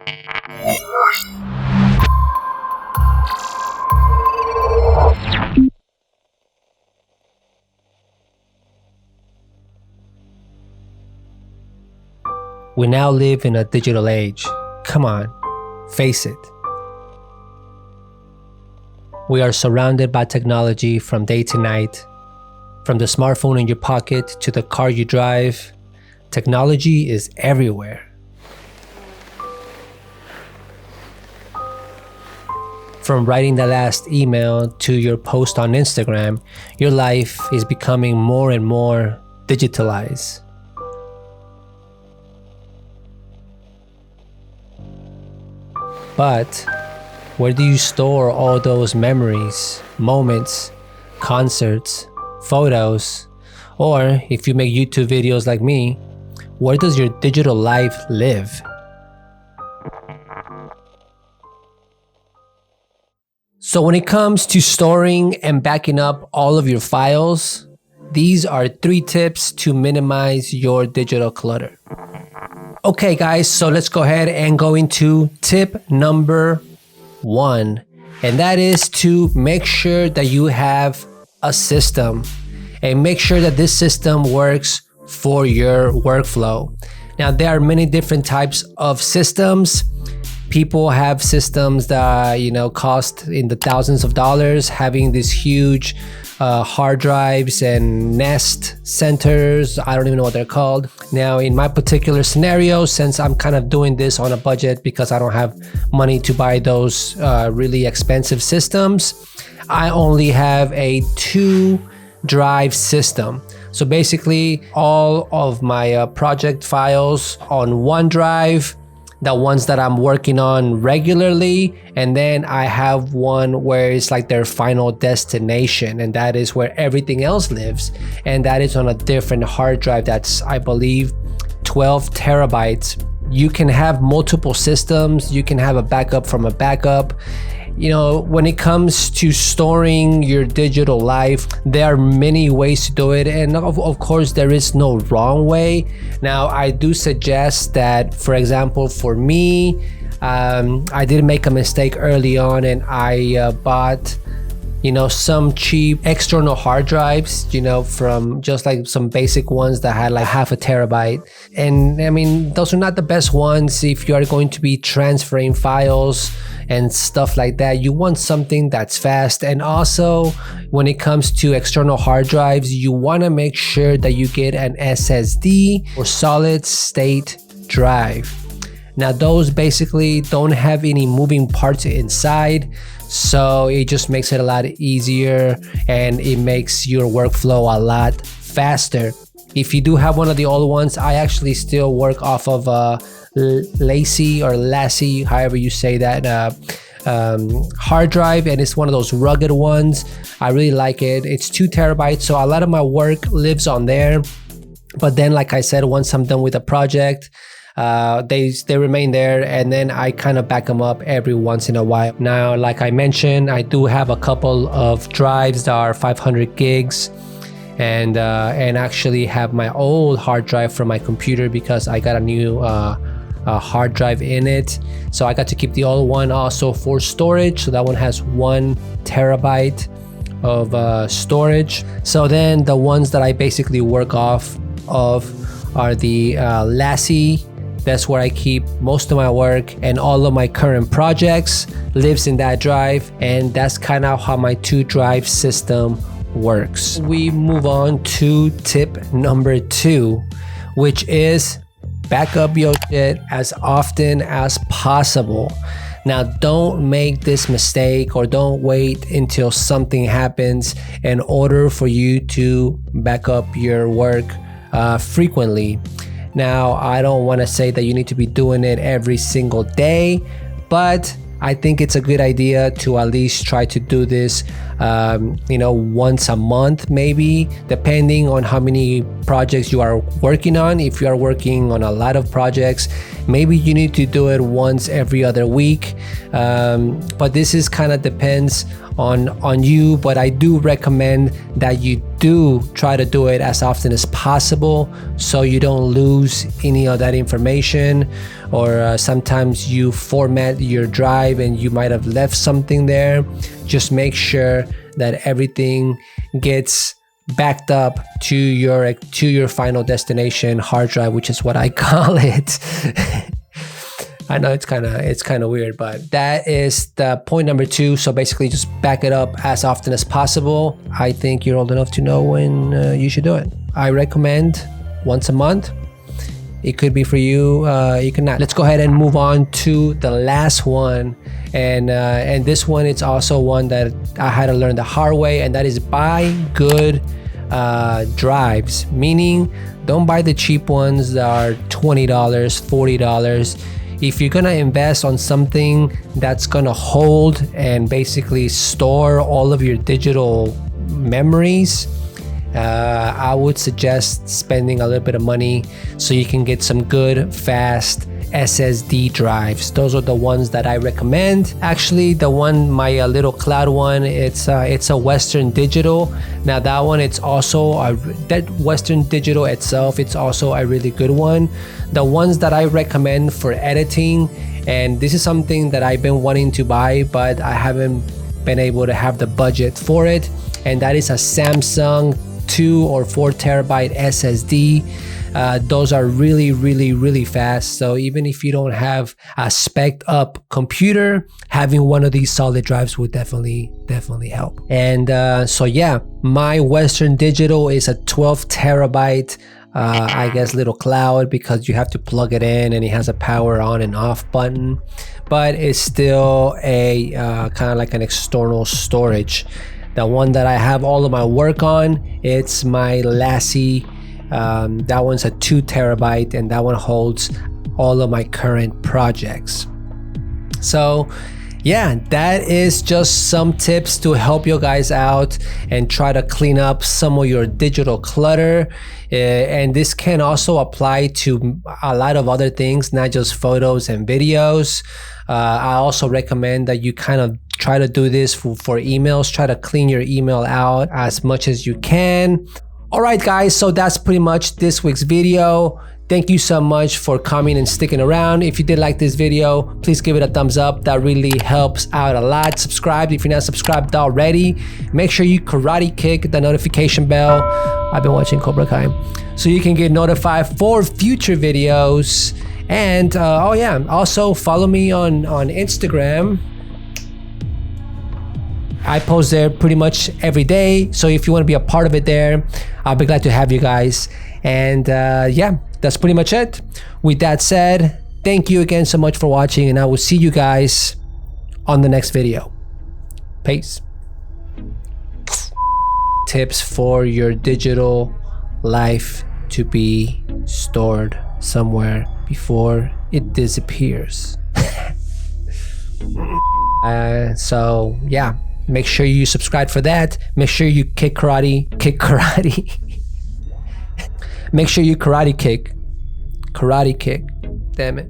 We now live in a digital age. Come on, face it. We are surrounded by technology from day to night. From the smartphone in your pocket to the car you drive, technology is everywhere. From writing the last email to your post on Instagram, your life is becoming more and more digitalized. But where do you store all those memories, moments, concerts, photos? Or if you make YouTube videos like me, where does your digital life live? So when it comes to storing and backing up all of your files, these are 3 tips to minimize your digital clutter. Okay guys, so let's go ahead and go into tip number 1, and that is to make sure that you have a system and make sure that this system works for your workflow. Now there are many different types of systems. People have systems that cost in the thousands of dollars, having these huge hard drives and nest centers. I don't even know what they're called. Now in my particular scenario, since I'm kind of doing this on a budget because I don't have money to buy those really expensive systems, I only have a 2-drive system. So basically all of my project files on one drive, the ones that I'm working on regularly, and then I have one where it's like their final destination, and that is where everything else lives, and that is on a different hard drive that's, I believe, 12 terabytes. You can have multiple systems, you can have a backup from a backup. When it comes to storing your digital life, there are many ways to do it, and of course there is no wrong way. Now I do suggest that, for example, for me, I did make a mistake early on, and I bought some cheap external hard drives, from just like some basic ones that had like half a terabyte. And I mean, those are not the best ones if you are going to be transferring files and stuff like that. You want something that's fast. And also when it comes to external hard drives, you want to make sure that you get an SSD or solid state drive. Now those basically don't have any moving parts inside, so it just makes it a lot easier and it makes your workflow a lot faster. If you do have one of the old ones, I actually still work off of a Lassie, however you say that, hard drive, and it's one of those rugged ones. I really like it. It's 2 terabytes, so a lot of my work lives on there. But then, like I said, once I'm done with a project, they remain there, and then I kind of back them up every once in a while. Now, like I mentioned, I do have a couple of drives that are 500 gigs, and actually have my old hard drive from my computer because I got a new hard drive in it, so I got to keep the old one also for storage. So that one has 1 terabyte of storage. So then the ones that I basically work off of are the Lassie. That's where I keep most of my work, and all of my current projects lives in that drive, and that's kind of how my 2-drive system works. We move on to tip number 2, which is back up your shit as often as possible. Now don't make this mistake, or don't wait until something happens in order for you to back up your work frequently. Now, I don't want to say that you need to be doing it every single day, but I think it's a good idea to at least try to do this, once a month, maybe, depending on how many projects you are working on. If you are working on a lot of projects, maybe you need to do it once every other week. But this is kind of depends on you, but I do recommend that you do try to do it as often as possible so you don't lose any of that information, or sometimes you format your drive and you might have left something there. Just make sure that everything gets backed up to your final destination hard drive, which is what I call it. I know it's kind of weird, but that is the point number 2. So basically just back it up as often as possible. I think you're old enough to know when you should do it. I recommend once a month. It could be for you, you can not. Let's go ahead and move on to the last one. And this one, it's also one that I had to learn the hard way, and that is buy good drives. Meaning, don't buy the cheap ones that are $20, $40. If you're gonna invest on something that's gonna hold and basically store all of your digital memories, I would suggest spending a little bit of money so you can get some good, fast SSD drives. Those are the ones that I recommend. Actually, the one, my little cloud one, it's a Western Digital. Now that one, it's also that Western Digital itself, it's also a really good one. The ones that I recommend for editing, and this is something that I've been wanting to buy, but I haven't been able to have the budget for it, and that is a Samsung 2 or 4 terabyte SSD. Those are really fast. So even if you don't have a spec'd up computer, having one of these solid drives would definitely help. And so yeah, my Western Digital is a 12 terabyte I guess little cloud, because you have to plug it in and it has a power on and off button, but it's still a kind of like an external storage. The one that I have all of my work on, it's my Lassie. That one's a 2 terabyte, and that one holds all of my current projects. So yeah, that is just some tips to help you guys out and try to clean up some of your digital clutter. And this can also apply to a lot of other things, not just photos and videos. I also recommend that you kind of try to do this for emails. Try to clean your email out as much as you can. All right, guys, so that's pretty much this week's video. Thank you so much for coming and sticking around. If you did like this video, please give it a thumbs up. That really helps out a lot. Subscribe if you're not subscribed already. Make sure you karate kick the notification bell. I've been watching Cobra Kai, so you can get notified for future videos. And oh yeah, also follow me on Instagram. I post there pretty much every day, so if you want to be a part of it there, I'll be glad to have you guys. And yeah, that's pretty much it. With that said, thank you again so much for watching, and I will see you guys on the next video. Peace. Tips for your digital life to be stored somewhere before it disappears. So yeah, make sure you subscribe for that. Make sure you kick karate. Make sure you karate kick. Damn it.